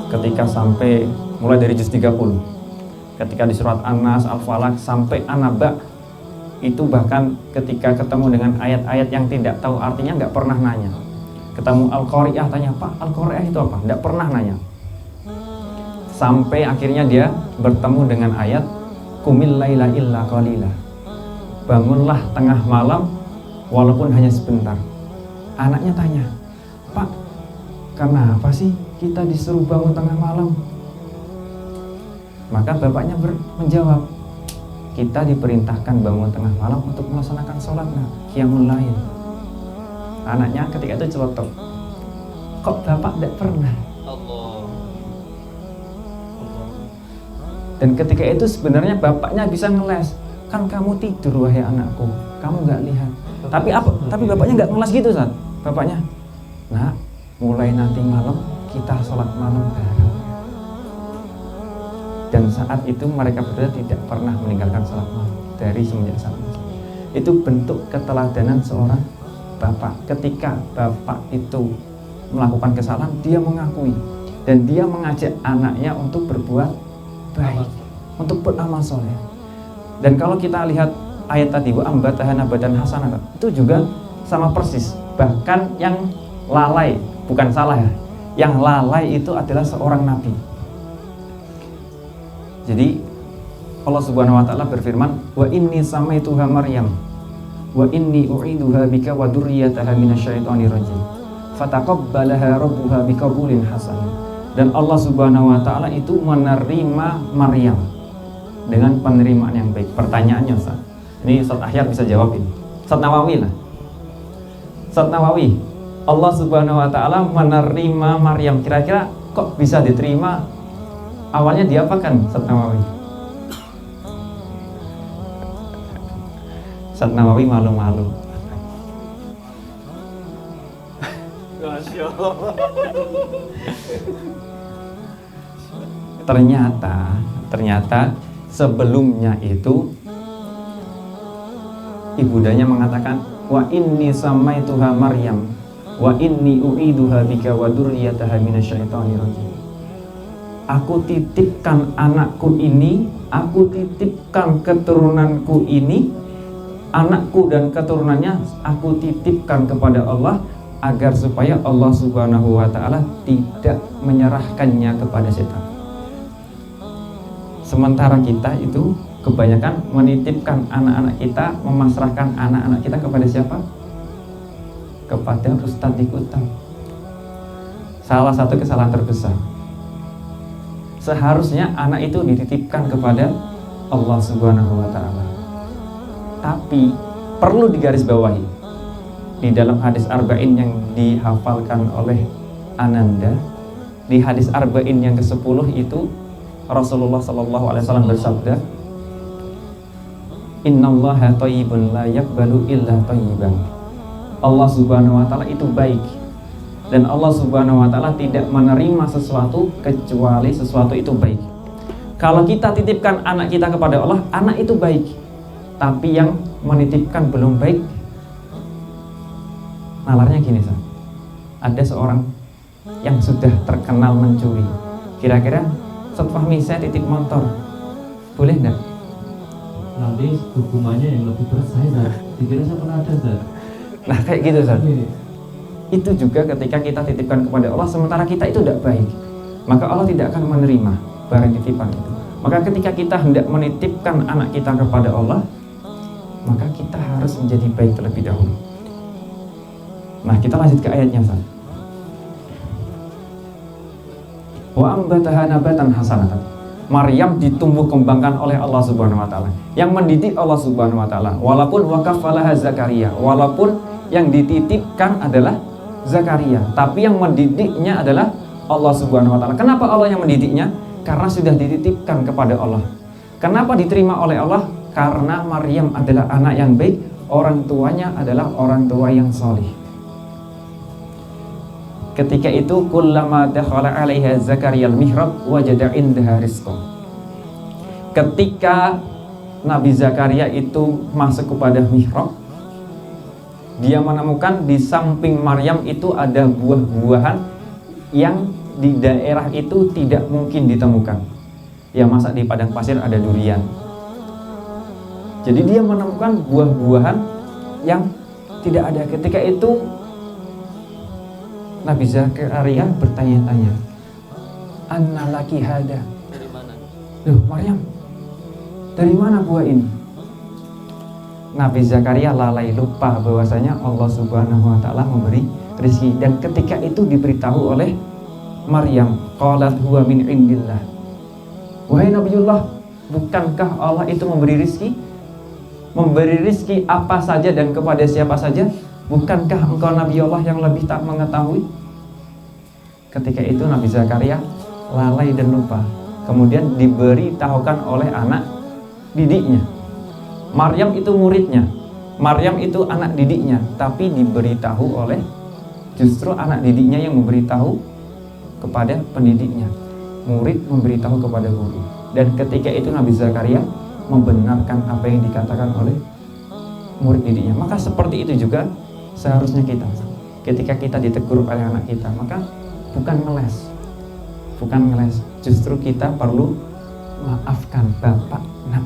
ketika sampai mulai dari juz 30, ketika di surat An-Nas, Al-Falaq sampai An-Naba, itu bahkan ketika ketemu dengan ayat-ayat yang tidak tahu artinya nggak pernah nanya. Ketemu Al-Qari'ah, tanya, Pak, Al-Qari'ah itu apa? Nggak pernah nanya. Sampai akhirnya dia bertemu dengan ayat Qumil laila illa qalila, bangunlah tengah malam walaupun hanya sebentar. Anaknya tanya, Pak, kenapa sih kita disuruh bangun tengah malam? Maka bapaknya menjawab, kita diperintahkan bangun tengah malam untuk melaksanakan sholat qiyamul lail. Anaknya ketika itu celotok, kok bapak tidak pernah? Dan ketika itu sebenarnya bapaknya bisa ngeles, kan kamu tidur wahai anakku, kamu nggak lihat. Tapi bapaknya nggak ngeles gitu, Ustaz. Bapaknya, nah, mulai nanti malam kita sholat malam bareng. Dan saat itu mereka berdua tidak pernah meninggalkan sholat malam dari semenjak saat itu. Itu bentuk keteladanan seorang bapak. Ketika bapak itu melakukan kesalahan, dia mengakui dan dia mengajak anaknya untuk berbuat baik, untuk beramal soleh. Dan kalau kita lihat ayat tadi, wa ambataha nabatan hasanah, itu juga sama persis. Bahkan yang lalai, bukan salah ya, yang lalai itu adalah seorang nabi. Jadi Allah Subhanahu wa taala berfirman, wa inni samaituha Maryam wa inni u'iduha bika wa dzurriyyataha minasyaitonir rajim fataqabbalaha rabbuha biqabulin hasan. Dan Allah Subhanahu wa taala itu menerima Maryam dengan penerimaan yang baik. Pertanyaannya, Ustaz, ini Ustaz Ahyar bisa jawab ini. Ustaz Nawawi lah. Ustaz Nawawi, Allah Subhanahu wa taala menerima Maryam, kira-kira kok bisa diterima? Awalnya diapakan, Ustaz Nawawi? Ustaz Nawawi malu-malu. Ternyata sebelumnya itu ibundanya mengatakan, wa inni samaituha Maryam wa inni u'iduha bika wa dzurriyyataha minasyaitonir rajim. Aku titipkan anakku ini, aku titipkan keturunanku ini, anakku dan keturunannya aku titipkan kepada Allah, agar supaya Allah Subhanahu wa ta'ala tidak menyerahkannya kepada setan. Sementara kita itu kebanyakan menitipkan anak-anak kita, memasrahkan anak-anak kita kepada siapa? Kepada ustadz di Kutab. Salah satu kesalahan terbesar. Seharusnya anak itu dititipkan kepada Allah Subhanahu wa ta'ala. Tapi perlu digarisbawahi, di dalam hadis arba'in yang dihafalkan oleh Ananda, di hadis arba'in yang ke-10 itu Rasulullah sallallahu alaihi wasallam bersabda, innallaha thayyibun la yaqbalu illa thayyiban. Allah Subhanahu wa ta'ala itu baik, dan Allah Subhanahu wa ta'ala tidak menerima sesuatu kecuali sesuatu itu baik. Kalau kita titipkan anak kita kepada Allah, anak itu baik, tapi yang menitipkan belum baik. Nalarnya gini, Sah. Ada seorang yang sudah terkenal mencuri. Kira-kira Ustaz Fahmi, saya titip motor, boleh enggak? Nanti hukumannya yang lebih berat saya, dikira saya pernah ada, Sah. Nah kayak gitu, Sah. Itu juga ketika kita titipkan kepada Allah sementara kita itu tidak baik, maka Allah tidak akan menerima barang titipan itu. Maka ketika kita hendak menitipkan anak kita kepada Allah, maka kita harus menjadi baik terlebih dahulu. Nah kita lanjut ke ayatnya, Ustaz. Wa ambataha nabatan hasanatan. Maryam ditumbuh kembangkan oleh Allah Subhanahu wa taala. Yang mendidik Allah Subhanahu wa taala. Walaupun wakafalaha Zakaria, walaupun yang dititipkan adalah Zakaria, tapi yang mendidiknya adalah Allah Subhanahu wa taala. Kenapa Allah yang mendidiknya? Karena sudah dititipkan kepada Allah. Kenapa diterima oleh Allah? Karena Maryam adalah anak yang baik, orang tuanya adalah orang tua yang saleh. Ketika itu kullama dakhala 'alaiha Zakaria al-mihrab wajada 'indaha rizqa. Ketika Nabi Zakaria itu masuk kepada mihrab, dia menemukan di samping Maryam itu ada buah-buahan yang di daerah itu tidak mungkin ditemukan. Ya masa di padang pasir ada durian. Jadi dia menemukan buah-buahan yang tidak ada. Ketika itu Nabi Zakaria bertanya-tanya, "Anna laki hada?" Dari mana? Loh, Maryam, dari mana buah ini? Nabi Zakaria lalai lupa bahwasanya Allah Subhanahu wa taala memberi rezeki, dan ketika itu diberitahu oleh Maryam, qalat huwa min indillah. Wahai Nabiullah, bukankah Allah itu memberi rezeki? Memberi rezeki apa saja dan kepada siapa saja? Bukankah engkau Nabi Allah yang lebih tak mengetahui? Ketika itu Nabi Zakaria lalai dan lupa. Kemudian diberitahukan oleh anak didiknya. Maryam itu muridnya, Maryam itu anak didiknya, tapi diberitahu oleh justru anak didiknya yang memberitahu kepada pendidiknya. Murid memberitahu kepada guru. Dan ketika itu Nabi Zakaria membenarkan apa yang dikatakan oleh murid didiknya. Maka seperti itu juga seharusnya kita. Ketika kita ditegur oleh anak kita, maka bukan ngeles, justru kita perlu maafkan bapak, nak,